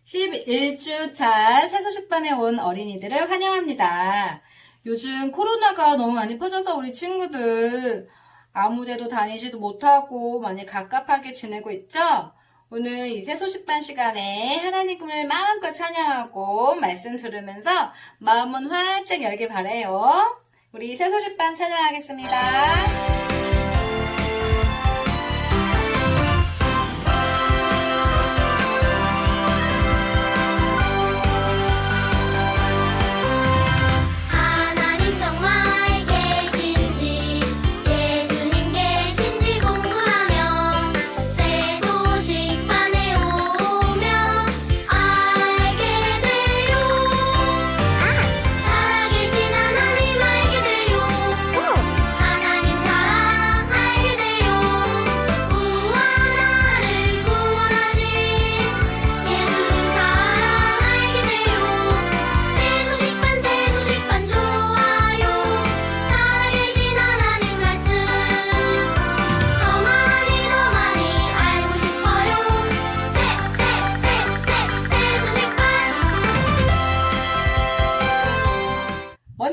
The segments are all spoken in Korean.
11주차 새소식반에 온 어린이들을 환영합니다. 요즘 코로나가 너무 많이 퍼져서 우리 친구들 아무데도 다니지도 못하고 많이 갑갑하게 지내고 있죠? 오늘 이 새소식반 시간에 하나님을 마음껏 찬양하고 말씀 들으면서 마음은 활짝 열길 바라요. 우리 새소식반 찬양하겠습니다.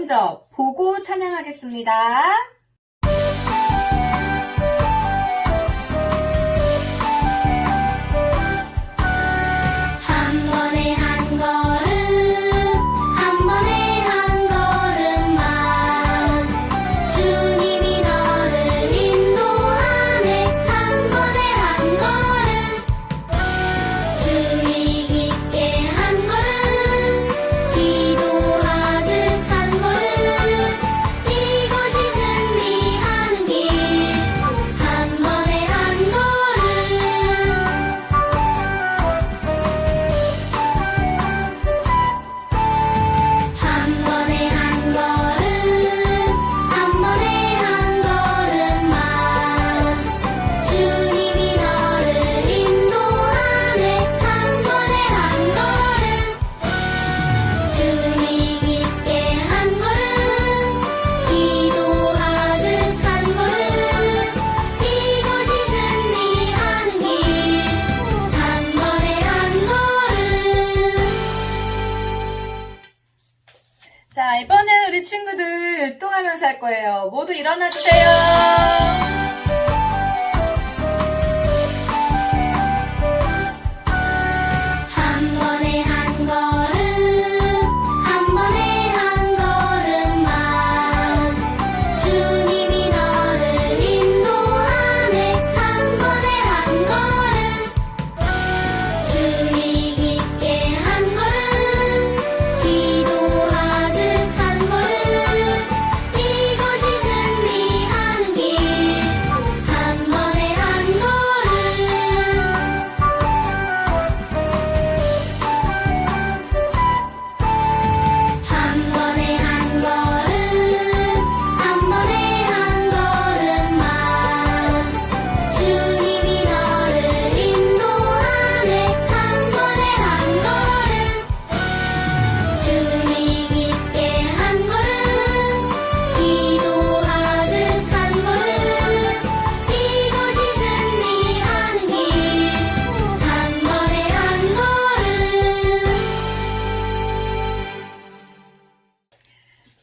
먼저 보고 찬양하겠습니다. 자, 이번에는 우리 친구들 율동하면서 할 거예요. 모두 일어나 주세요.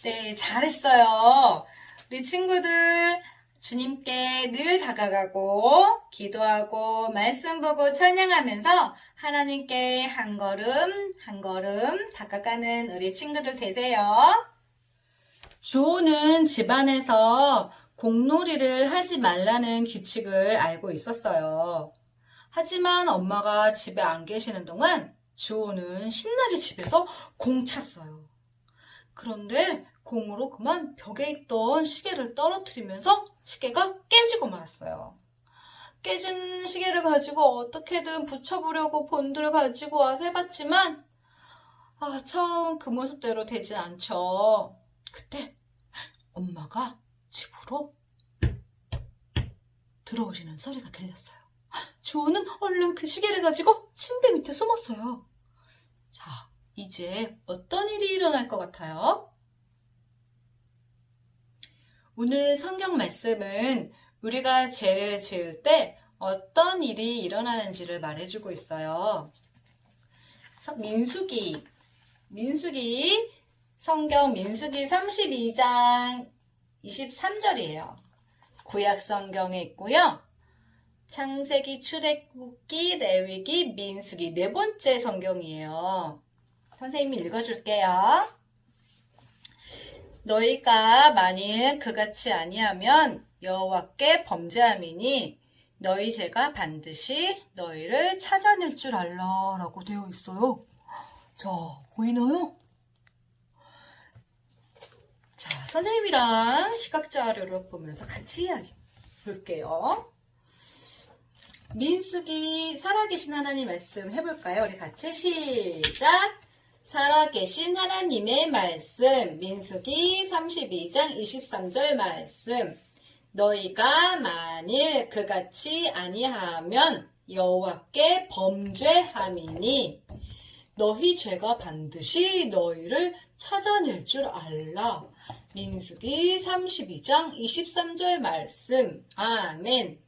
네, 잘했어요. 우리 친구들 주님께 늘 다가가고 기도하고 말씀 보고 찬양하면서 하나님께 한 걸음 한 걸음 다가가는 우리 친구들 되세요. 주호는 집안에서 공놀이를 하지 말라는 규칙을 알고 있었어요. 하지만 엄마가 집에 안 계시는 동안 주호는 신나게 집에서 공 찼어요. 그런데 공으로 그만 벽에 있던 시계를 떨어뜨리면서 시계가 깨지고 말았어요. 깨진 시계를 가지고 어떻게든 붙여보려고 본드를 가지고 와서 해봤지만 처음 그 모습대로 되진 않죠. 그때 엄마가 집으로 들어오시는 소리가 들렸어요. 주호는 얼른 그 시계를 가지고 침대 밑에 숨었어요. 자, 이제 어떤 일이 일어날 것 같아요? 오늘 성경 말씀은 우리가 죄를 지을 때 어떤 일이 일어나는지를 말해주고 있어요. 민수기 성경 민수기 32장 23절이에요. 구약 성경에 있고요. 창세기, 출애굽기, 레위기, 민수기 네 번째 성경이에요. 선생님이 읽어줄게요. 너희가 만일 그같이 아니하면 여호와께 범죄함이니 너희 죄가 반드시 너희를 찾아낼 줄 알라 라고 되어 있어요. 자, 보이나요? 자, 선생님이랑 시각자료를 보면서 같이 이야기 볼게요. 민수기 살아계신 하나님 말씀 해볼까요? 우리 같이 시작! 살아계신 하나님의 말씀 민수기 32장 23절 말씀 너희가 만일 그같이 아니하면 여호와께 범죄함이니 너희 죄가 반드시 너희를 찾아낼 줄 알라. 민수기 32장 23절 말씀. 아멘.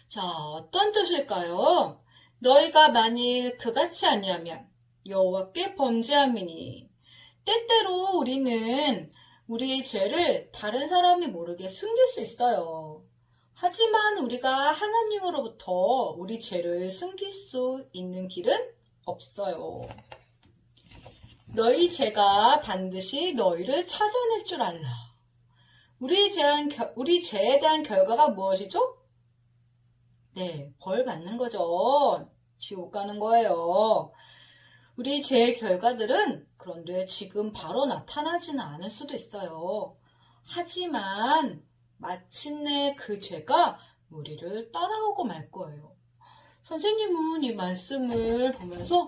자, 어떤 뜻일까요? 너희가 만일 그같이 아니하면 여호와께 범죄함이니 때때로 우리는 우리의 죄를 다른 사람이 모르게 숨길 수 있어요. 하지만 우리가 하나님으로부터 우리 죄를 숨길 수 있는 길은 없어요. 너희 죄가 반드시 너희를 찾아낼 줄 알라. 우리 죄에 대한 결과가 무엇이죠? 네, 벌 받는 거죠. 지옥 가는 거예요. 우리 죄의 결과들은 그런데 지금 바로 나타나지는 않을 수도 있어요. 하지만 마침내 그 죄가 우리를 따라오고 말 거예요. 선생님은 이 말씀을 보면서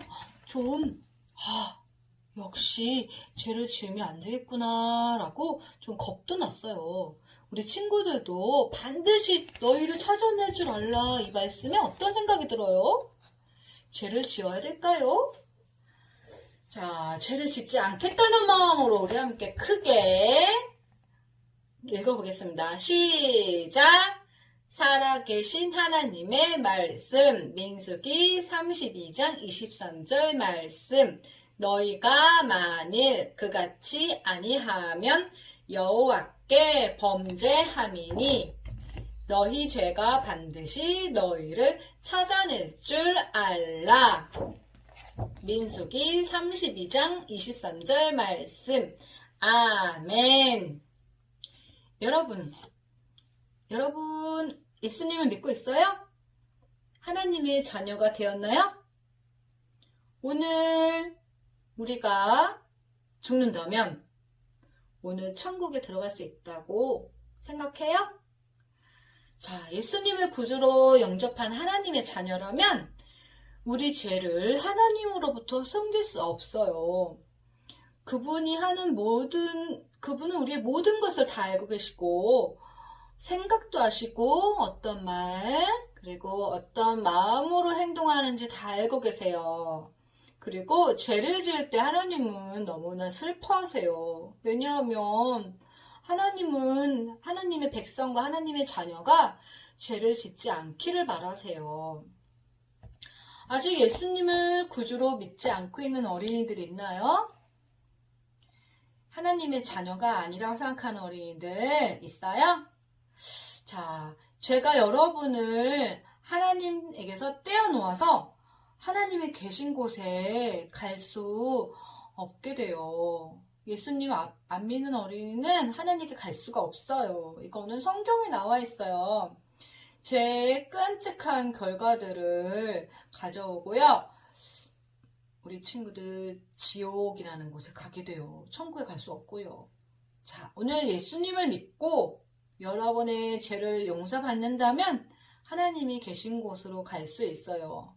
역시 죄를 지으면 안 되겠구나 라고 좀 겁도 났어요. 우리 친구들도 반드시 너희를 찾아낼 줄 알라 이 말씀에 어떤 생각이 들어요? 죄를 지어야 될까요? 자, 죄를 짓지 않겠다는 마음으로 우리 함께 크게 읽어보겠습니다. 시작! 살아계신 하나님의 말씀 민수기 32장 23절 말씀 너희가 만일 그같이 아니하면 여호와께 범죄함이니 너희 죄가 반드시 너희를 찾아낼 줄 알라. 민수기 32장 23절 말씀. 아멘. 여러분 예수님을 믿고 있어요? 하나님의 자녀가 되었나요? 오늘 우리가 죽는다면 오늘 천국에 들어갈 수 있다고 생각해요? 자, 예수님을 구주로 영접한 하나님의 자녀라면 우리 죄를 하나님으로부터 숨길 수 없어요. 그분은 우리의 모든 것을 다 알고 계시고 생각도 아시고 어떤 말 그리고 어떤 마음으로 행동하는지 다 알고 계세요. 그리고 죄를 지을 때 하나님은 너무나 슬퍼하세요. 왜냐하면 하나님은 하나님의 백성과 하나님의 자녀가 죄를 짓지 않기를 바라세요. 아직 예수님을 구주로 믿지 않고 있는 어린이들이 있나요? 하나님의 자녀가 아니라고 생각하는 어린이들 있어요? 자, 죄가 여러분을 하나님에게서 떼어놓아서 하나님이 계신 곳에 갈 수 없게 돼요. 예수님 안 믿는 어린이는 하나님께 갈 수가 없어요. 이거는 성경에 나와 있어요. 죄의 끔찍한 결과들을 가져오고요. 우리 친구들 지옥이라는 곳에 가게 돼요. 천국에 갈 수 없고요. 자, 오늘 예수님을 믿고 여러분의 죄를 용서받는다면 하나님이 계신 곳으로 갈 수 있어요.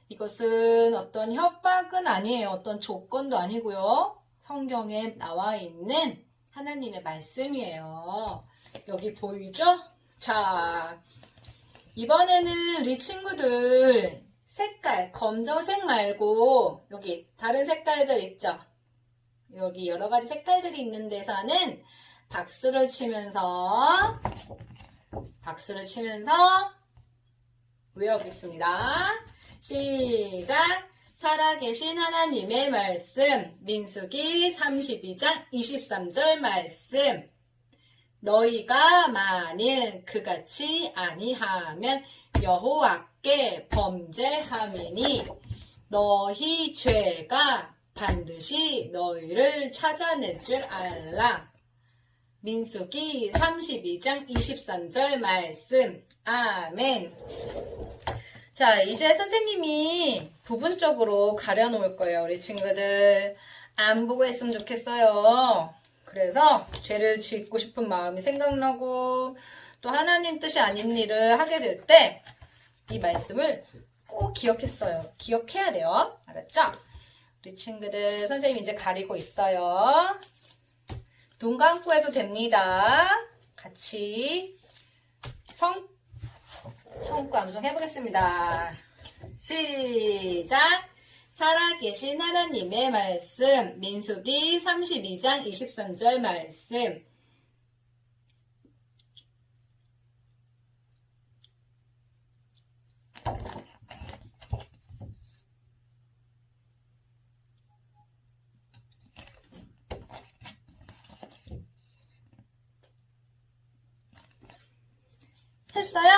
이것은 어떤 협박은 아니에요. 어떤 조건도 아니고요. 성경에 나와 있는 하나님의 말씀이에요. 여기 보이죠? 자, 이번에는 우리 친구들 색깔, 검정색 말고 여기 다른 색깔들 있죠? 여기 여러 가지 색깔들이 있는 데서는 박수를 치면서 외워보겠습니다. 시작! 살아계신 하나님의 말씀, 민수기 32장 23절 말씀. 너희가 만일 그같이 아니하면 여호와께 범죄함이니 너희 죄가 반드시 너희를 찾아낼 줄 알라. 민수기 32장 23절 말씀. 아멘. 자, 이제 선생님이 부분적으로 가려놓을 거예요. 우리 친구들 안 보고 했으면 좋겠어요. 그래서 죄를 짓고 싶은 마음이 생각나고 또 하나님 뜻이 아닌 일을 하게 될 때 이 말씀을 꼭 기억해야 돼요. 알았죠? 우리 친구들 선생님 이제 가리고 있어요. 눈 감고 해도 됩니다. 같이 성과 암송 해보겠습니다. 시작! 살아계신 하나님의 말씀, 민수기 32장 23절 말씀. 했어요?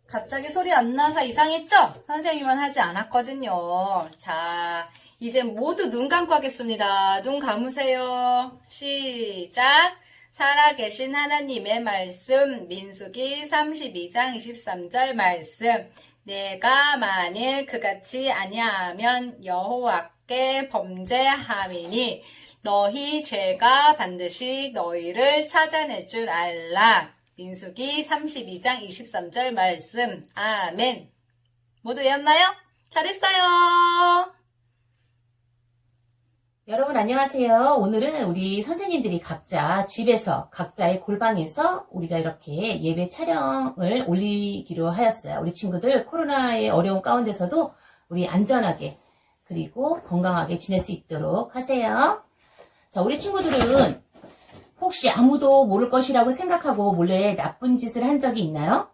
갑자기 소리 안 나서 이상했죠? 선생님은 하지 않았거든요. 자, 이제 모두 눈 감고 하겠습니다. 눈 감으세요. 시작! 살아계신 하나님의 말씀, 민수기 32장 23절 말씀. 내가 만일 그같이 아니하면 여호와께 범죄함이니 너희 죄가 반드시 너희를 찾아낼 줄 알라. 민수기 32장 23절 말씀. 아멘. 모두 외웠나요? 잘했어요. 여러분 안녕하세요. 오늘은 우리 선생님들이 각자 집에서 각자의 골방에서 우리가 이렇게 예배 촬영을 올리기로 하였어요. 우리 친구들 코로나의 어려운 가운데서도 우리 안전하게 그리고 건강하게 지낼 수 있도록 하세요. 자, 우리 친구들은 혹시 아무도 모를 것이라고 생각하고 몰래 나쁜 짓을 한 적이 있나요?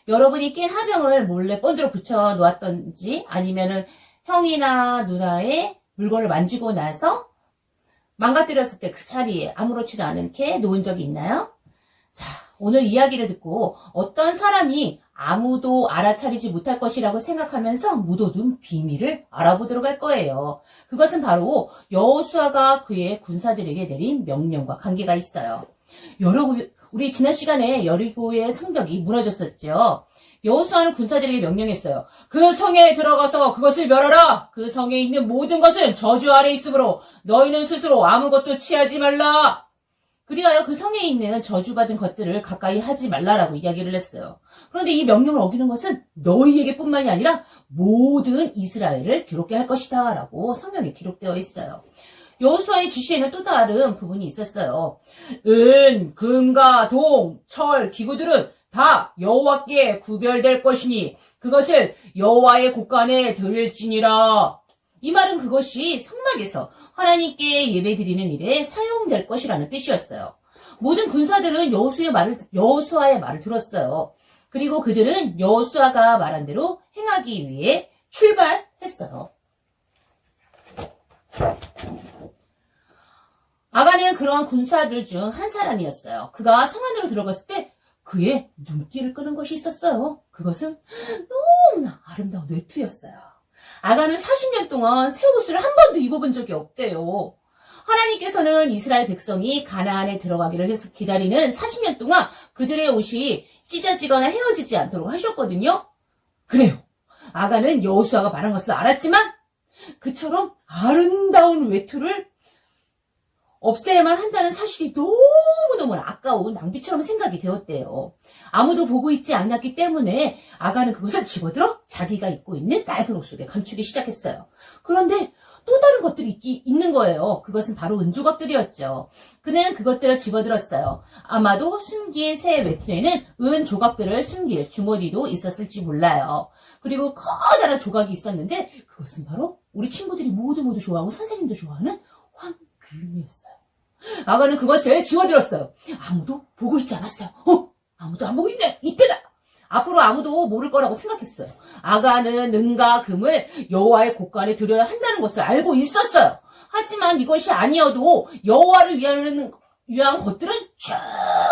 여러분이 낀 화병을 몰래 본드로 붙여 놓았던지 아니면은 형이나 누나의 물건을 만지고 나서 망가뜨렸을 때 그 자리에 아무렇지도 않게 놓은 적이 있나요? 자, 오늘 이야기를 듣고 어떤 사람이 아무도 알아차리지 못할 것이라고 생각하면서 묻어둔 비밀을 알아보도록 할 거예요. 그것은 바로 여호수아가 그의 군사들에게 내린 명령과 관계가 있어요. 여러분, 우리 지난 시간에 여리고의 성벽이 무너졌었죠. 여호수아는 군사들에게 명령했어요. 그 성에 들어가서 그것을 멸하라. 그 성에 있는 모든 것은 저주 아래 있으므로 너희는 스스로 아무것도 취하지 말라. 그리하여 그 성에 있는 저주받은 것들을 가까이 하지 말라라고 이야기를 했어요. 그런데 이 명령을 어기는 것은 너희에게뿐만이 아니라 모든 이스라엘을 괴롭게 할 것이다 라고 성경에 기록되어 있어요. 여호수아의 지시에는 또 다른 부분이 있었어요. 은, 금과 동, 철, 기구들은 다 여호와께 구별될 것이니 그것을 여호와의 곳간에 드릴지니라. 이 말은 그것이 성막에서 하나님께 예배드리는 일에 사용될 것이라는 뜻이었어요. 모든 군사들은 여호수아의 말을 들었어요. 그리고 그들은 여호수아가 말한 대로 행하기 위해 출발했어요. 아가는 그러한 군사들 중 한 사람이었어요. 그가 성 안으로 들어갔을 때 그의 눈길을 끄는 것이 있었어요. 그것은 너무나 아름다운 외투였어요. 아가는 40년 동안 새 옷을 한 번도 입어본 적이 없대요. 하나님께서는 이스라엘 백성이 가나안에 들어가기를 해서 기다리는 40년 동안 그들의 옷이 찢어지거나 헤어지지 않도록 하셨거든요. 그래요. 아가는 여호수아가 말한 것을 알았지만 그처럼 아름다운 외투를 없애야만 한다는 사실이 너무너무 아까운 낭비처럼 생각이 되었대요. 아무도 보고 있지 않았기 때문에 아가는 그것을 집어들어 자기가 입고 있는 낡은 옷 속에 감추기 시작했어요. 그런데 또 다른 것들이 있는 거예요. 그것은 바로 은조각들이었죠. 그는 그것들을 집어들었어요. 아마도 숨긴 새 외투에는 은 조각들을 숨길 주머니도 있었을지 몰라요. 그리고 커다란 조각이 있었는데 그것은 바로 우리 친구들이 모두 좋아하고 선생님도 좋아하는 황금이었어요. 아가는 그것을 집어들었어요. 아무도 보고 있지 않았어요. 아무도 안 보고 있네. 이때다. 앞으로 아무도 모를 거라고 생각했어요. 아가는 은과 금을 여호와의 곳간에 드려야 한다는 것을 알고 있었어요. 하지만 이것이 아니어도 여호와를 위한 것들은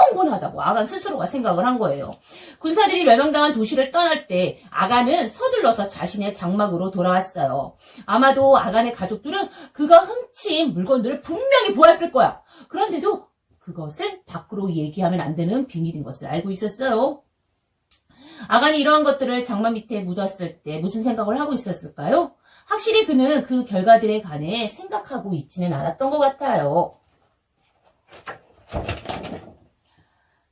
충분하다고 아간 스스로가 생각을 한 거예요. 군사들이 멸망당한 도시를 떠날 때 아간은 서둘러서 자신의 장막으로 돌아왔어요. 아마도 아간의 가족들은 그가 훔친 물건들을 분명히 보았을 거야. 그런데도 그것을 밖으로 얘기하면 안 되는 비밀인 것을 알고 있었어요. 아간이 이러한 것들을 장막 밑에 묻었을 때 무슨 생각을 하고 있었을까요? 확실히 그는 그 결과들에 관해 생각하고 있지는 않았던 것 같아요.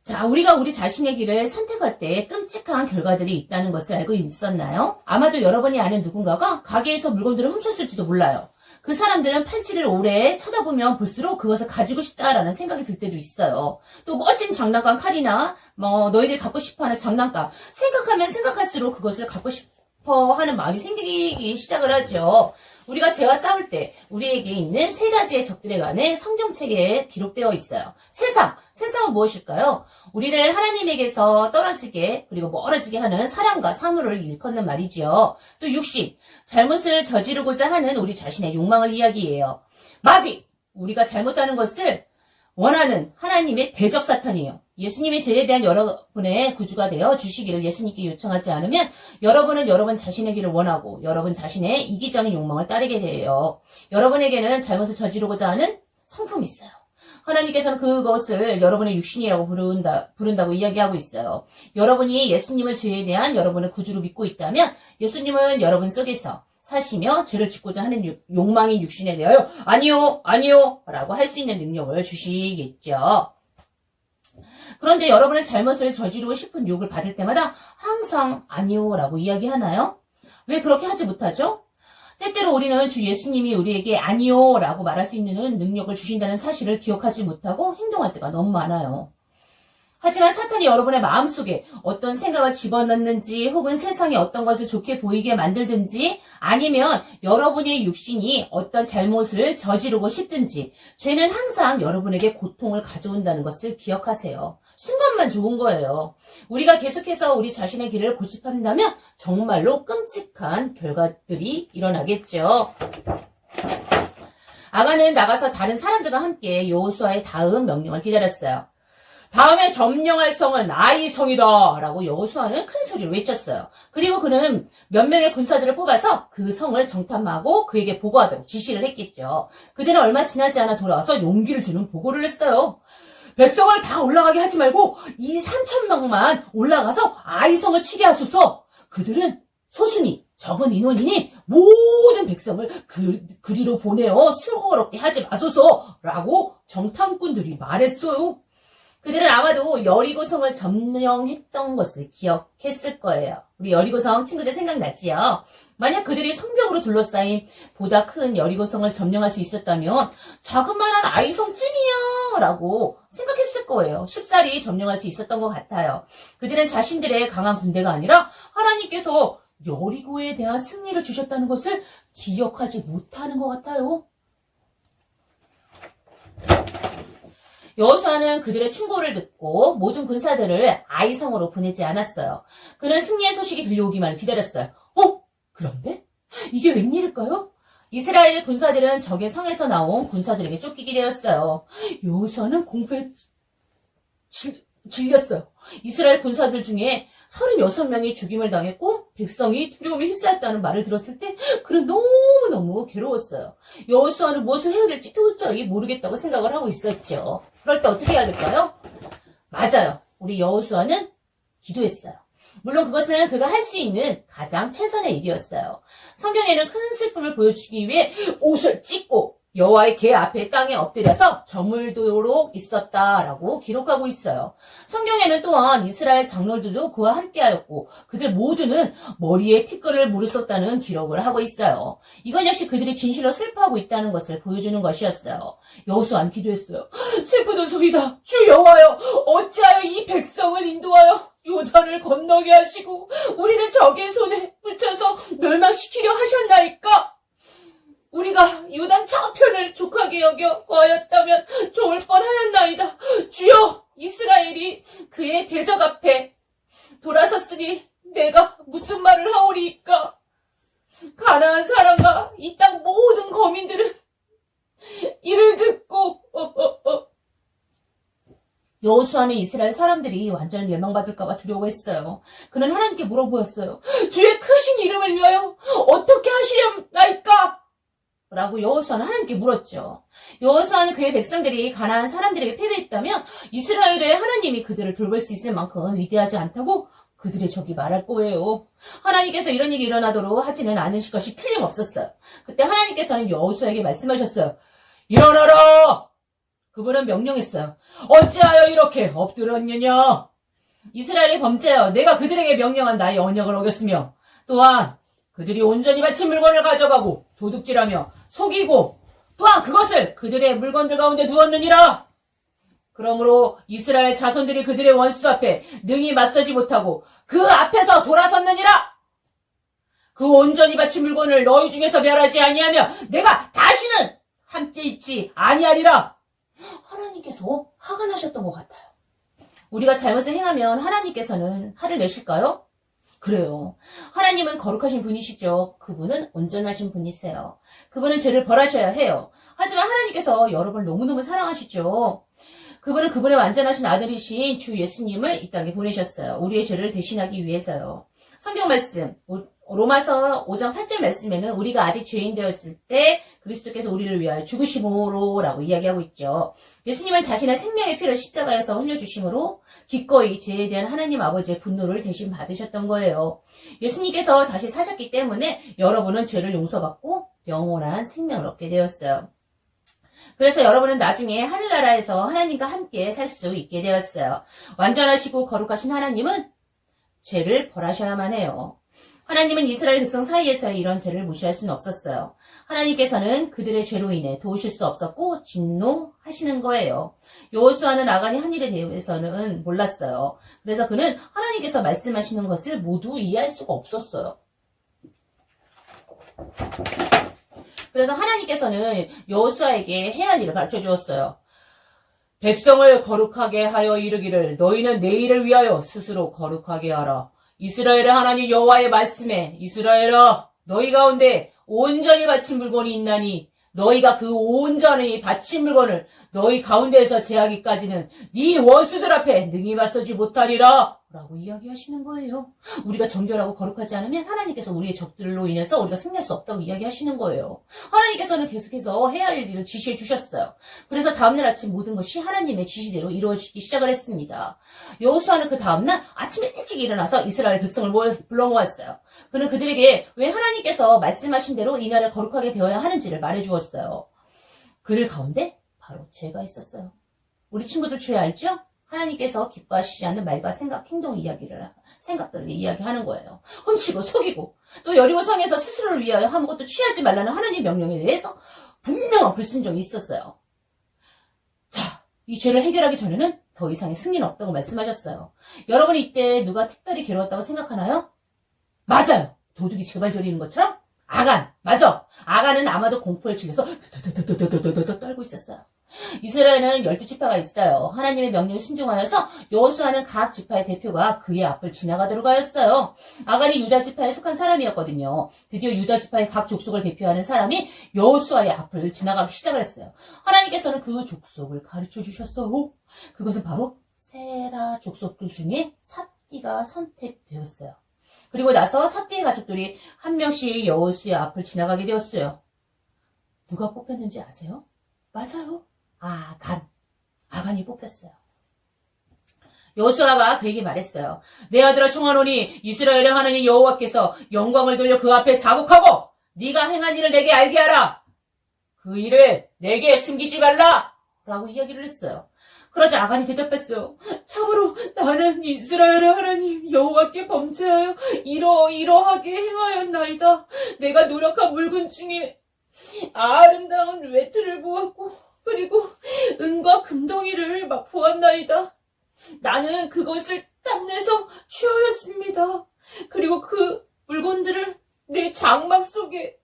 자, 우리가 우리 자신의 길을 선택할 때 끔찍한 결과들이 있다는 것을 알고 있었나요? 아마도 여러분이 아는 누군가가 가게에서 물건들을 훔쳤을지도 몰라요. 그 사람들은 팔찌를 오래 쳐다보면 볼수록 그것을 가지고 싶다라는 생각이 들 때도 있어요. 또 멋진 장난감 칼이나 너희들이 갖고 싶어하는 장난감 생각하면 생각할수록 그것을 갖고 싶어 하는 마음이 생기기 시작을 하죠. 우리가 죄와 싸울 때 우리에게 있는 세 가지의 적들에 관해 성경책에 기록되어 있어요. 세상은 무엇일까요? 우리를 하나님에게서 떨어지게 그리고 멀어지게 하는 사랑과 사물을 일컫는 말이지요. 또 육신, 잘못을 저지르고자 하는 우리 자신의 욕망을 이야기해요. 마귀, 우리가 잘못하는 것을 원하는 하나님의 대적 사탄이에요. 예수님의 죄에 대한 여러분의 구주가 되어 주시기를 예수님께 요청하지 않으면 여러분은 여러분 자신의 길을 원하고 여러분 자신의 이기적인 욕망을 따르게 돼요. 여러분에게는 잘못을 저지르고자 하는 성품이 있어요. 하나님께서는 그것을 여러분의 육신이라고 부른다고 이야기하고 있어요. 여러분이 예수님을 죄에 대한 여러분의 구주로 믿고 있다면 예수님은 여러분 속에서 사시며 죄를 짓고자 하는 욕망인 육신에 대하여 아니요 라고 할 수 있는 능력을 주시겠죠. 그런데 여러분은 잘못을 저지르고 싶은 욕을 받을 때마다 항상 아니요 라고 이야기하나요? 왜 그렇게 하지 못하죠? 때때로 우리는 주 예수님이 우리에게 아니요 라고 말할 수 있는 능력을 주신다는 사실을 기억하지 못하고 행동할 때가 너무 많아요. 하지만 사탄이 여러분의 마음속에 어떤 생각을 집어넣는지 혹은 세상에 어떤 것을 좋게 보이게 만들든지 아니면 여러분의 육신이 어떤 잘못을 저지르고 싶든지 죄는 항상 여러분에게 고통을 가져온다는 것을 기억하세요. 순간만 좋은 거예요. 우리가 계속해서 우리 자신의 길을 고집한다면 정말로 끔찍한 결과들이 일어나겠죠. 아간은 나가서 다른 사람들과 함께 여호수아의 다음 명령을 기다렸어요. 다음에 점령할 성은 아이 성이다 라고 여호수아는 큰 소리로 외쳤어요. 그리고 그는 몇 명의 군사들을 뽑아서 그 성을 정탐하고 그에게 보고하도록 지시를 했겠죠. 그들은 얼마 지나지 않아 돌아와서 용기를 주는 보고를 했어요. 백성을 다 올라가게 하지 말고 이 3,000명만 올라가서 아이 성을 치게 하소서. 그들은 소수니 적은 인원이니 모든 백성을 그리로 보내어 수고롭게 하지 마소서 라고 정탐꾼들이 말했어요. 그들은 아마도 여리고성을 점령했던 것을 기억했을 거예요. 우리 여리고성 친구들 생각나지요? 만약 그들이 성벽으로 둘러싸인 보다 큰 여리고성을 점령할 수 있었다면 자그마한 아이성쯤이야 라고 생각했을 거예요. 쉽사리 점령할 수 있었던 것 같아요. 그들은 자신들의 강한 군대가 아니라 하나님께서 여리고에 대한 승리를 주셨다는 것을 기억하지 못하는 것 같아요. 여호수아는 그들의 충고를 듣고 모든 군사들을 아이성으로 보내지 않았어요. 그는 승리의 소식이 들려오기만 기다렸어요. 그런데? 이게 웬일일까요? 이스라엘 군사들은 적의 성에서 나온 군사들에게 쫓기게 되었어요. 여호수아는 공포에 질렸어요. 이스라엘 군사들 중에 36명이 죽임을 당했고 백성이 두려움에 휩싸였다는 말을 들었을 때 그는 너무너무 괴로웠어요. 여호수아는 무엇을 해야 될지 도저히 모르겠다고 생각을 하고 있었죠. 그럴 때 어떻게 해야 될까요? 맞아요. 우리 여호수아는 기도했어요. 물론 그것은 그가 할 수 있는 가장 최선의 일이었어요. 성경에는 큰 슬픔을 보여주기 위해 옷을 찢고 여호와의 궤 앞에 땅에 엎드려서 저물도록 있었다라고 기록하고 있어요. 성경에는 또한 이스라엘 장로들도 그와 함께하였고 그들 모두는 머리에 티끌을 물었었다는 기록을 하고 있어요. 이건 역시 그들이 진실로 슬퍼하고 있다는 것을 보여주는 것이었어요. 여호수아는 기도했어요. 슬프던 소리다. 주 여호와여, 어찌하여 이 백성을 인도하여 요단을 건너게 하시고 우리를 적의 손에 붙여서 멸망시키려 하셨나이까? 우리가 요단 저편을 족하게 여겨 거하였다면 좋을 뻔하였나이다. 주여, 이스라엘이 그의 대적 앞에 돌아섰으니 내가 무슨 말을 하오리이까? 가나안 사람과 이 땅 모든 거민들은 이를 듣고 여호수아는 이스라엘 사람들이 완전히 멸망받을까봐 두려워했어요. 그는 하나님께 물어보았어요. 주의 크신 이름을 위하여 어떻게 하시렵나이까? 라고 여호수아는 하나님께 물었죠. 여호수아는 그의 백성들이 가나안 사람들에게 패배했다면 이스라엘의 하나님이 그들을 돌볼 수 있을 만큼 위대하지 않다고 그들의 적이 말할 거예요. 하나님께서 이런 일이 일어나도록 하지는 않으실 것이 틀림없었어요. 그때 하나님께서는 여호수아에게 말씀하셨어요. 일어나라! 그분은 명령했어요. 어찌하여 이렇게 엎드렸느냐? 이스라엘이 범죄하여 내가 그들에게 명령한 나의 언약을 어겼으며 또한 그들이 온전히 바친 물건을 가져가고 도둑질하며 속이고 또한 그것을 그들의 물건들 가운데 두었느니라. 그러므로 이스라엘 자손들이 그들의 원수 앞에 능히 맞서지 못하고 그 앞에서 돌아섰느니라. 그 온전히 바친 물건을 너희 중에서 멸하지 아니하며 내가 다시는 함께 있지 아니하리라. 하나님께서 화가 나셨던 것 같아요. 우리가 잘못을 행하면 하나님께서는 화를 내실까요? 그래요. 하나님은 거룩하신 분이시죠. 그분은 온전하신 분이세요. 그분은 죄를 벌하셔야 해요. 하지만 하나님께서 여러분을 너무너무 사랑하시죠. 그분은 그분의 완전하신 아들이신 주 예수님을 이 땅에 보내셨어요. 우리의 죄를 대신하기 위해서요. 성경 말씀 로마서 5장 8절 말씀에는 우리가 아직 죄인 되었을 때 그리스도께서 우리를 위하여 죽으심으로라고 이야기하고 있죠. 예수님은 자신의 생명의 피를 십자가에서 흘려주심으로 기꺼이 죄에 대한 하나님 아버지의 분노를 대신 받으셨던 거예요. 예수님께서 다시 사셨기 때문에 여러분은 죄를 용서받고 영원한 생명을 얻게 되었어요. 그래서 여러분은 나중에 하늘나라에서 하나님과 함께 살 수 있게 되었어요. 완전하시고 거룩하신 하나님은 죄를 벌하셔야만 해요. 하나님은 이스라엘 백성 사이에서의 이런 죄를 무시할 수는 없었어요. 하나님께서는 그들의 죄로 인해 도우실 수 없었고 진노하시는 거예요. 여호수아는 아간이 한 일에 대해서는 몰랐어요. 그래서 그는 하나님께서 말씀하시는 것을 모두 이해할 수가 없었어요. 그래서 하나님께서는 여호수아에게 해야 할 일을 가르쳐 주었어요. 백성을 거룩하게 하여 이르기를 너희는 내 일을 위하여 스스로 거룩하게 하라. 이스라엘의 하나님 여호와의 말씀에 이스라엘아 너희 가운데 온전히 바친 물건이 있나니 너희가 그 온전히 바친 물건을 너희 가운데에서 제하기까지는 네 원수들 앞에 능히 맞서지 못하리라 라고 이야기하시는 거예요. 우리가 정결하고 거룩하지 않으면 하나님께서 우리의 적들로 인해서 우리가 승리할 수 없다고 이야기하시는 거예요. 하나님께서는 계속해서 해야 할 일을 지시해 주셨어요. 그래서 다음날 아침 모든 것이 하나님의 지시대로 이루어지기 시작을 했습니다. 여호수아는 그 다음날 아침에 일찍 일어나서 이스라엘 백성을 불러 모았어요. 그는 그들에게 왜 하나님께서 말씀하신 대로 이날을 거룩하게 되어야 하는지를 말해 주었어요. 그들 가운데 바로 죄가 있었어요. 우리 친구들 죄 알죠? 하나님께서 기뻐하시지 않는 말과 생각, 행동 생각들을 이야기하는 거예요. 훔치고 속이고 또 여리고 성에서 스스로를 위하여 아무것도 취하지 말라는 하나님의 명령에 대해서 분명한 불순종이 있었어요. 자, 이 죄를 해결하기 전에는 더 이상의 승리는 없다고 말씀하셨어요. 여러분이 이때 누가 특별히 괴로웠다고 생각하나요? 맞아요. 도둑이 제발 저리는 것처럼 아간, 맞아. 아간은 아마도 공포에 질려서 떨고 있었어요. 이스라엘은 12지파가 있어요. 하나님의 명령에 순종하여서 여호수아는 각 지파의 대표가 그의 앞을 지나가도록 하였어요. 아간이 유다 지파에 속한 사람이었거든요. 드디어 유다 지파의 각 족속을 대표하는 사람이 여호수아의 앞을 지나가기 시작을 했어요. 하나님께서는 그 족속을 가르쳐 주셨어요. 그것은 바로 세라 족속들 중에 삽디가 선택되었어요. 그리고 나서 삽디의 가족들이 한 명씩 여호수아의 앞을 지나가게 되었어요. 누가 뽑혔는지 아세요? 맞아요. 아간이 뽑혔어요. 여호수아가 그에게 말했어요. 내 아들아 청하노니 이스라엘의 하나님 여호와께서 영광을 돌려 그 앞에 자국하고 네가 행한 일을 내게 알게 하라. 그 일을 내게 숨기지 말라. 라고 이야기를 했어요. 그러자 아간이 대답했어요. 참으로 나는 이스라엘의 하나님 여호와께 범죄하여 이러이러하게 행하였나이다. 내가 노력한 물건 중에 아름다운 외투를 보았고 그리고 은과 금덩이를 막 보았나이다. 나는 그것을 탐내서 취하였습니다. 그리고 그 물건들을 내 장막 속에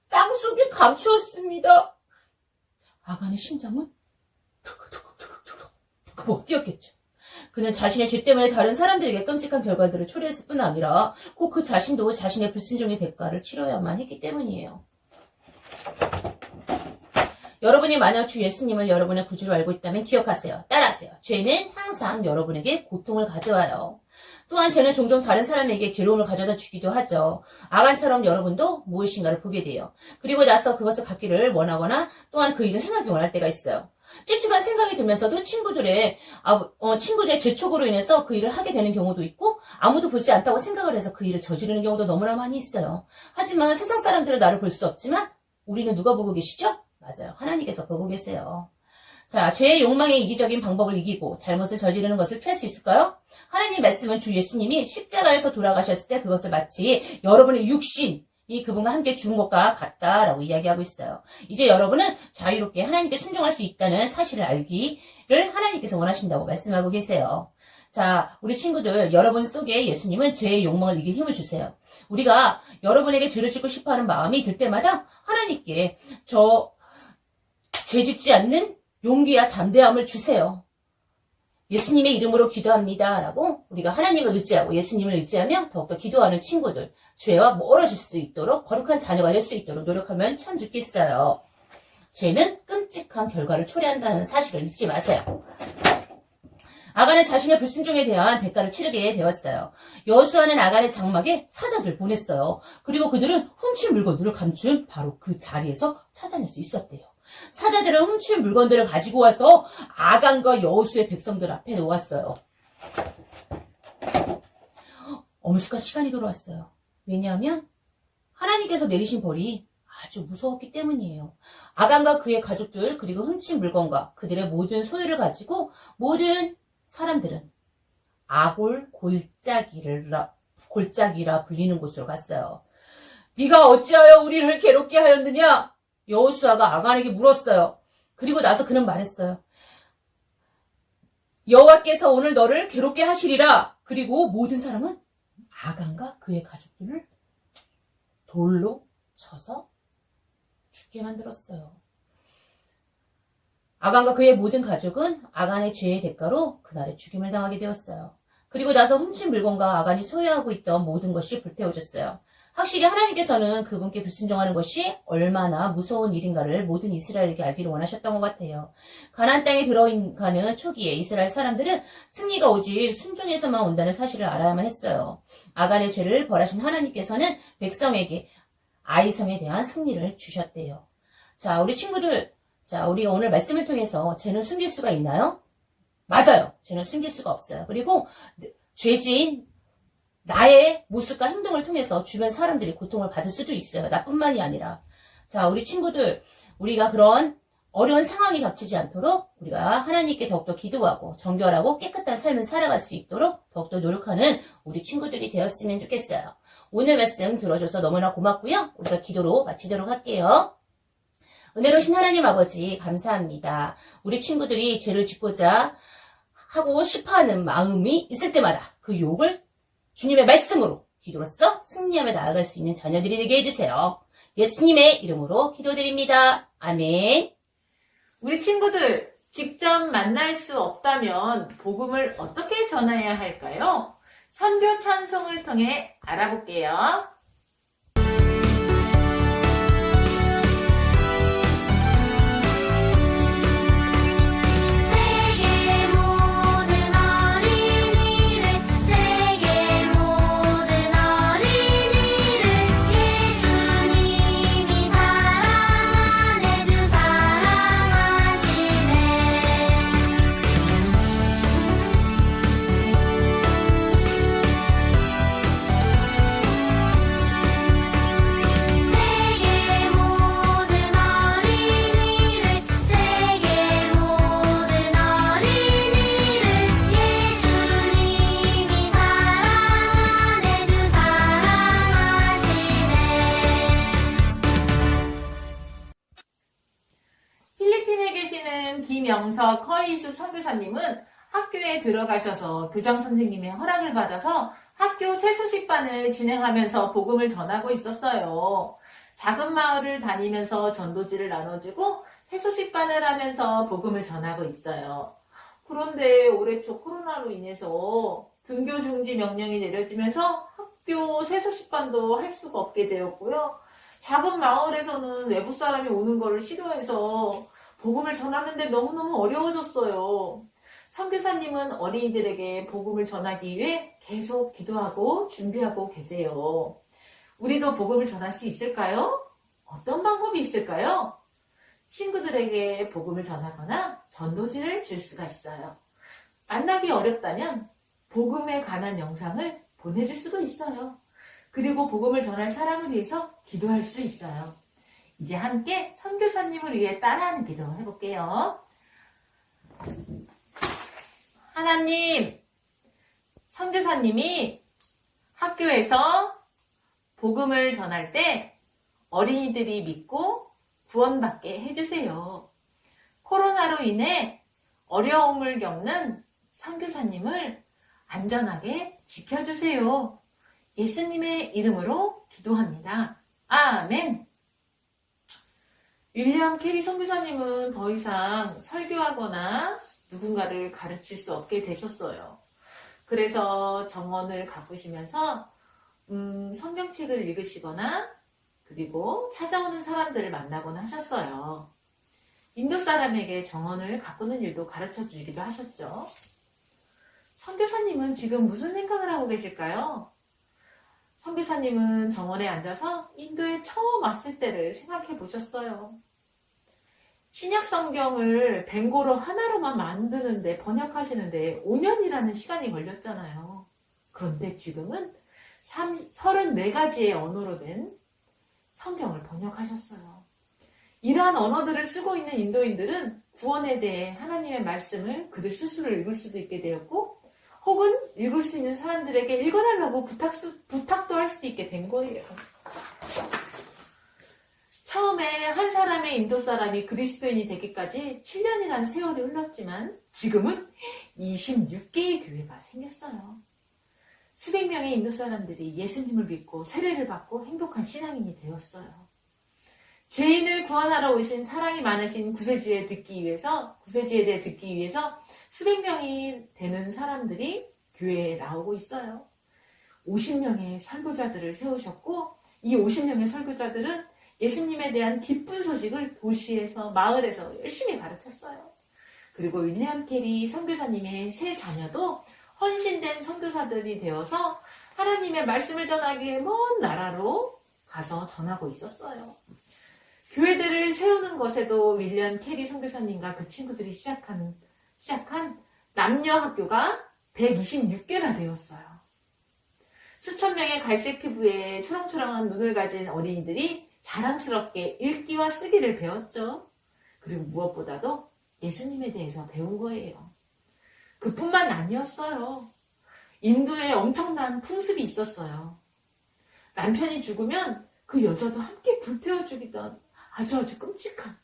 땅 속에 감추었습니다. 아간의 심장은 툭툭툭툭툭 못 뛰었겠죠. 그는 자신의 죄 때문에 다른 사람들에게 끔찍한 결과들을 초래했을 뿐 아니라 꼭 그 자신도 자신의 불순종의 대가를 치러야만 했기 때문이에요. 여러분이 만약 주 예수님을 여러분의 구주로 알고 있다면 기억하세요. 따라하세요. 죄는 항상 여러분에게 고통을 가져와요. 또한 죄는 종종 다른 사람에게 괴로움을 가져다 주기도 하죠. 아간처럼 여러분도 무엇인가를 보게 돼요. 그리고 나서 그것을 갚기를 원하거나 또한 그 일을 행하기 원할 때가 있어요. 찝찝한 생각이 들면서도 친구들의 재촉으로 인해서 그 일을 하게 되는 경우도 있고 아무도 보지 않다고 생각을 해서 그 일을 저지르는 경우도 너무나 많이 있어요. 하지만 세상 사람들은 나를 볼 수 없지만 우리는 누가 보고 계시죠? 맞아요. 하나님께서 보고 계세요. 자, 죄의 욕망의 이기적인 방법을 이기고 잘못을 저지르는 것을 피할 수 있을까요? 하나님 말씀은 주 예수님이 십자가에서 돌아가셨을 때 그것을 마치 여러분의 육신이 그분과 함께 죽은 것과 같다라고 이야기하고 있어요. 이제 여러분은 자유롭게 하나님께 순종할 수 있다는 사실을 알기를 하나님께서 원하신다고 말씀하고 계세요. 자, 우리 친구들, 여러분 속에 예수님은 죄의 욕망을 이길 힘을 주세요. 우리가 여러분에게 죄를 짓고 싶어하는 마음이 들 때마다 하나님께 죄 짓지 않는 용기와 담대함을 주세요. 예수님의 이름으로 기도합니다. 라고 우리가 하나님을 의지하고 예수님을 의지하며 더욱더 기도하는 친구들, 죄와 멀어질 수 있도록 거룩한 자녀가 될 수 있도록 노력하면 참 좋겠어요. 죄는 끔찍한 결과를 초래한다는 사실을 잊지 마세요. 아간은 자신의 불순종에 대한 대가를 치르게 되었어요. 여호수아는 아간의 장막에 사자들 보냈어요. 그리고 그들은 훔친 물건들을 감춘 바로 그 자리에서 찾아낼 수 있었대요. 사자들은 훔친 물건들을 가지고 와서 아간과 여호수의 백성들 앞에 놓았어요. 어느 순간 시간이 돌아왔어요. 왜냐하면 하나님께서 내리신 벌이 아주 무서웠기 때문이에요. 아간과 그의 가족들 그리고 훔친 물건과 그들의 모든 소유를 가지고 모든 사람들은 아골 골짜기라 불리는 곳으로 갔어요. 네가 어찌하여 우리를 괴롭게 하였느냐? 여호수아가 아간에게 물었어요. 그리고 나서 그는 말했어요. 여호와께서 오늘 너를 괴롭게 하시리라. 그리고 모든 사람은 아간과 그의 가족들을 돌로 쳐서 죽게 만들었어요. 아간과 그의 모든 가족은 아간의 죄의 대가로 그날의 죽임을 당하게 되었어요. 그리고 나서 훔친 물건과 아간이 소유하고 있던 모든 것이 불태워졌어요. 확실히 하나님께서는 그분께 불순종하는 것이 얼마나 무서운 일인가를 모든 이스라엘에게 알기를 원하셨던 것 같아요. 가나안 땅에 들어가는 초기에 이스라엘 사람들은 승리가 오직 순종에서만 온다는 사실을 알아야만 했어요. 아간의 죄를 벌하신 하나님께서는 백성에게 아이성에 대한 승리를 주셨대요. 자, 우리 친구들, 우리가 오늘 말씀을 통해서 죄는 숨길 수가 있나요? 맞아요. 죄는 숨길 수가 없어요. 그리고 죄진 나의 모습과 행동을 통해서 주변 사람들이 고통을 받을 수도 있어요. 나뿐만이 아니라. 자, 우리 친구들, 우리가 그런 어려운 상황이 닥치지 않도록 우리가 하나님께 더욱더 기도하고 정결하고 깨끗한 삶을 살아갈 수 있도록 더욱더 노력하는 우리 친구들이 되었으면 좋겠어요. 오늘 말씀 들어줘서 너무나 고맙고요. 우리가 기도로 마치도록 할게요. 은혜로우신 하나님 아버지 감사합니다. 우리 친구들이 죄를 짓고자 하고 싶어하는 마음이 있을 때마다 그 욕을 주님의 말씀으로 기도로써 승리하며 나아갈 수 있는 자녀들이 되게 해주세요. 예수님의 이름으로 기도드립니다. 아멘. 우리 친구들, 직접 만날 수 없다면 복음을 어떻게 전해야 할까요? 선교 찬송을 통해 알아볼게요. 필리핀에 계시는 김영석 허이수 선교사님은 학교에 들어가셔서 교장 선생님의 허락을 받아서 학교 세수식반을 진행하면서 복음을 전하고 있었어요. 작은 마을을 다니면서 전도지를 나눠주고 세수식반을 하면서 복음을 전하고 있어요. 그런데 올해 초 코로나로 인해서 등교 중지 명령이 내려지면서 학교 새소식반도 할 수가 없게 되었고요. 작은 마을에서는 외부 사람이 오는 거를 싫어해서 복음을 전하는데 너무너무 어려워졌어요. 선교사님은 어린이들에게 복음을 전하기 위해 계속 기도하고 준비하고 계세요. 우리도 복음을 전할 수 있을까요? 어떤 방법이 있을까요? 친구들에게 복음을 전하거나 전도지를 줄 수가 있어요. 만나기 어렵다면 복음에 관한 영상을 보내줄 수도 있어요. 그리고 복음을 전할 사람을 위해서 기도할 수 있어요. 이제 함께 선교사님을 위해 따라하는 기도 해볼게요. 하나님, 선교사님이 학교에서 복음을 전할 때 어린이들이 믿고 구원받게 해주세요. 코로나로 인해 어려움을 겪는 선교사님을 안전하게 지켜주세요. 예수님의 이름으로 기도합니다. 아멘. 윌리엄 캐리 선교사님은 더 이상 설교하거나 누군가를 가르칠 수 없게 되셨어요. 그래서 정원을 가꾸시면서 성경책을 읽으시거나 그리고 찾아오는 사람들을 만나곤 하셨어요. 인도 사람에게 정원을 가꾸는 일도 가르쳐 주기도 하셨죠. 선교사님은 지금 무슨 생각을 하고 계실까요? 선교사님은 정원에 앉아서 인도에 처음 왔을 때를 생각해 보셨어요. 신약 성경을 벵고로 하나로만 만드는데 번역하시는데 5년이라는 시간이 걸렸잖아요. 그런데 지금은 34가지의 언어로 된 성경을 번역하셨어요. 이러한 언어들을 쓰고 있는 인도인들은 구원에 대해 하나님의 말씀을 그들 스스로 읽을 수도 있게 되었고 혹은 읽을 수 있는 사람들에게 읽어달라고 부탁도 할 수 있게 된 거예요. 처음에 한 사람의 인도 사람이 그리스도인이 되기까지 7년이라는 세월이 흘렀지만 지금은 26개의 교회가 생겼어요. 수백 명의 인도 사람들이 예수님을 믿고 세례를 받고 행복한 신앙인이 되었어요. 죄인을 구원하러 오신 사랑이 많으신 구세주에 대해 듣기 위해서 수백 명이 되는 사람들이 교회에 나오고 있어요. 50명의 설교자들을 세우셨고 이 50명의 설교자들은 예수님에 대한 기쁜 소식을 도시에서 마을에서 열심히 가르쳤어요. 그리고 윌리엄 캐리 선교사님의 세 자녀도 헌신된 선교사들이 되어서 하나님의 말씀을 전하기 위해 먼 나라로 가서 전하고 있었어요. 교회들을 세우는 것에도 윌리엄 캐리 선교사님과 그 친구들이 시작한 남녀 학교가 126개나 되었어요. 수천 명의 갈색 피부에 초롱초롱한 눈을 가진 어린이들이 자랑스럽게 읽기와 쓰기를 배웠죠. 그리고 무엇보다도 예수님에 대해서 배운 거예요. 그뿐만 아니었어요. 인도에 엄청난 풍습이 있었어요. 남편이 죽으면 그 여자도 함께 불태워 죽이던 아주 끔찍한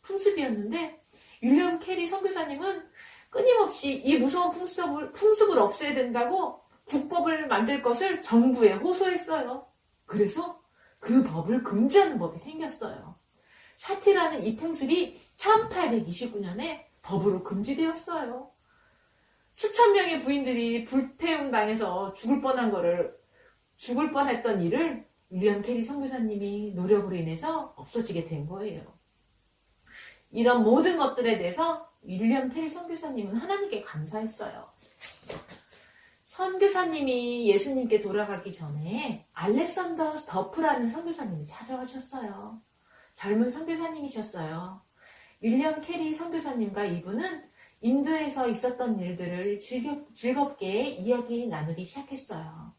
풍습이었는데 윌리엄 캐리 선교사님은 끊임없이 이 무서운 풍습을 없애야 된다고 국법을 만들 것을 정부에 호소했어요. 그래서 그 법을 금지하는 법이 생겼어요. 사티라는 이 풍습이 1829년에 법으로 금지되었어요. 수천 명의 부인들이 불태움 당해서 죽을 뻔했던 일을 윌리엄 캐리 선교사님이 노력으로 인해서 없어지게 된 거예요. 이런 모든 것들에 대해서 윌리엄 캐리 선교사님은 하나님께 감사했어요. 선교사님이 예수님께 돌아가기 전에 알렉산더 더프라는 선교사님이 찾아오셨어요. 젊은 선교사님이셨어요. 윌리엄 캐리 선교사님과 이분은 인도에서 있었던 일들을 즐겁게 이야기 나누기 시작했어요.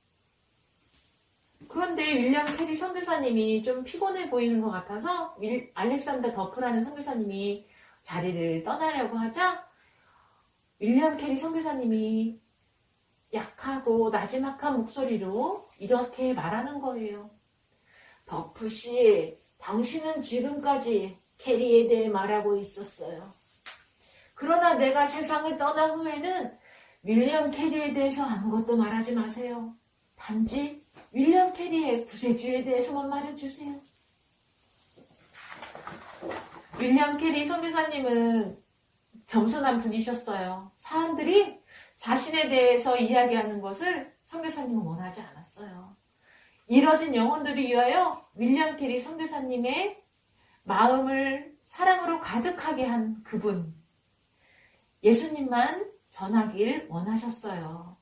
그런데 윌리엄 캐리 선교사님이 좀 피곤해 보이는 것 같아서 알렉산더 더프라는 선교사님이 자리를 떠나려고 하자 윌리엄 캐리 선교사님이 약하고 나지막한 목소리로 이렇게 말하는 거예요. 더프씨, 당신은 지금까지 캐리에 대해 말하고 있었어요. 그러나 내가 세상을 떠난 후에는 윌리엄 캐리에 대해서 아무것도 말하지 마세요. 단지 윌리엄 캐리의 구세주에 대해서만 말해주세요. 윌리엄 캐리 선교사님은 겸손한 분이셨어요. 사람들이 자신에 대해서 이야기하는 것을 선교사님은 원하지 않았어요. 잃어진 영혼들을 위하여 윌리엄 캐리 선교사님의 마음을 사랑으로 가득하게 한 그분. 예수님만 전하길 원하셨어요.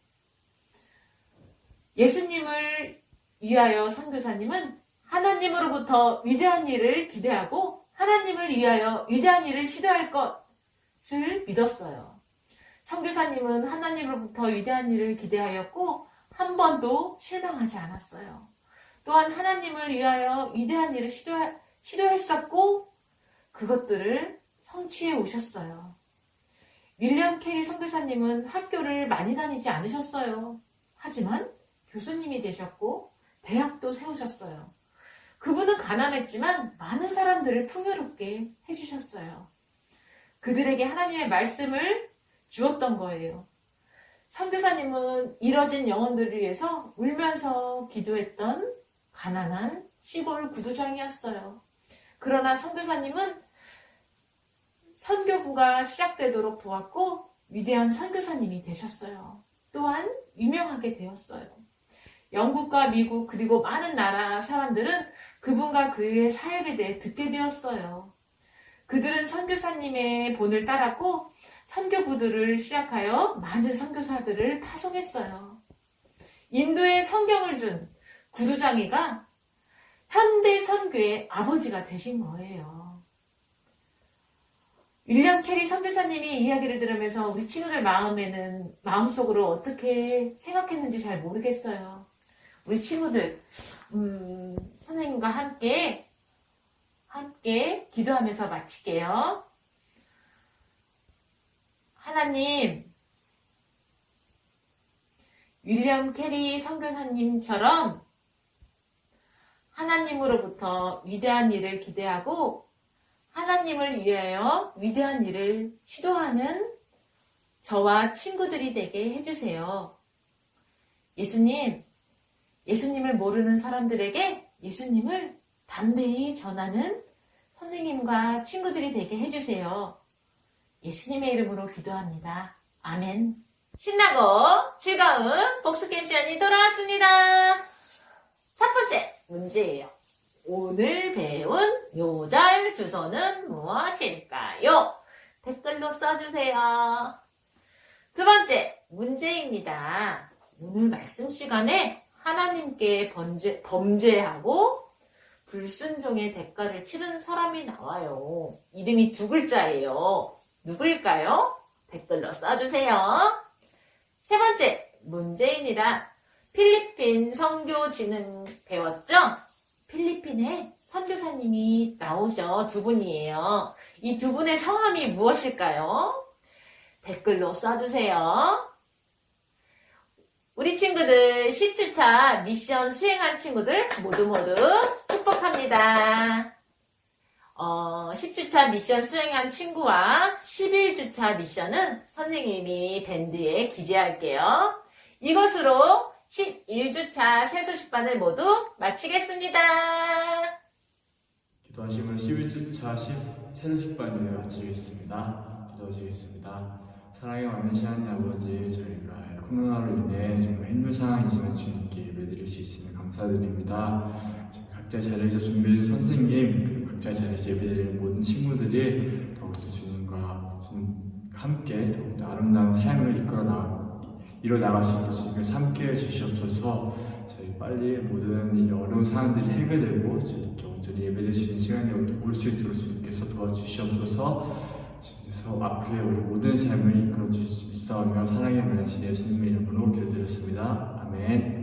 예수님을 위하여 선교사님은 하나님으로부터 위대한 일을 기대하고 하나님을 위하여 위대한 일을 시도할 것을 믿었어요. 선교사님은 하나님으로부터 위대한 일을 기대하였고 한 번도 실망하지 않았어요. 또한 하나님을 위하여 위대한 일을 시도했었고 그것들을 성취해 오셨어요. 윌리엄 캐리 선교사님은 학교를 많이 다니지 않으셨어요. 하지만 교수님이 되셨고 대학도 세우셨어요. 그분은 가난했지만 많은 사람들을 풍요롭게 해주셨어요. 그들에게 하나님의 말씀을 주었던 거예요. 선교사님은 잃어진 영혼들을 위해서 울면서 기도했던 가난한 시골 구두장이었어요. 그러나 선교사님은 선교부가 시작되도록 도왔고 위대한 선교사님이 되셨어요. 또한 유명하게 되었어요. 영국과 미국 그리고 많은 나라 사람들은 그분과 그의 사역에 대해 듣게 되었어요. 그들은 선교사님의 본을 따랐고 선교부들을 시작하여 많은 선교사들을 파송했어요. 인도에 성경을 준 구두장이가 현대 선교의 아버지가 되신 거예요. 윌리엄 캐리 선교사님이 이야기를 들으면서 우리 친구들 마음속으로 어떻게 생각했는지 잘 모르겠어요. 우리 친구들 선생님과 함께 기도하면서 마칠게요. 하나님, 윌리엄 캐리 선교사님처럼 하나님으로부터 위대한 일을 기대하고 하나님을 위하여 위대한 일을 시도하는 저와 친구들이 되게 해주세요. 예수님을 모르는 사람들에게 예수님을 담대히 전하는 선생님과 친구들이 되게 해주세요. 예수님의 이름으로 기도합니다. 아멘. 신나고 즐거운 복습게임 시간이 돌아왔습니다. 첫 번째 문제예요. 오늘 배운 요절 주소는 무엇일까요? 댓글로 써주세요. 두 번째 문제입니다. 오늘 말씀 시간에 하나님께 범죄하고 불순종의 대가를 치른 사람이 나와요. 이름이 두 글자예요. 누구일까요? 댓글로 써주세요. 세 번째 문제입니다. 필리핀 선교지는 배웠죠? 필리핀에 선교사님이 나오셔 두 분이에요. 이 두 분의 성함이 무엇일까요? 댓글로 써주세요. 우리 친구들 10주차 미션 수행한 친구들 모두 축복합니다. 10주차 미션 수행한 친구와 11주차 미션은 선생님이 밴드에 기재할게요. 이것으로 11주차 세수식반을 모두 마치겠습니다. 기도하시면 11주차 세수식반을 마치겠습니다. 기도하시겠습니다. 사랑의 왕이신 하나님 아버지, 저희가 코로나로 인해 정말 힘든 상황이지만 주님께 예배드릴 수 있으면 감사드립니다. 각자 자리에서 준비해준 선생님, 그리고 각자 자리에서 예배드리는 모든 친구들이 더욱더 주님과 함께 더욱더 아름다운 삶을 이뤄나갈 수 있도록 주님께서 함께해 주시옵소서. 저희 빨리 모든 이 어려운 상황들이 해결되고 주님께 온전히 예배드릴 수 있는 시간이 올 수 있도록 주님께서 도와주시옵소서. 주님께서 앞으로의 우리 모든 삶을 이끌어 주시옵소서. 사랑의 만나신 예수님의 이름으로 기도드렸습니다. 아멘.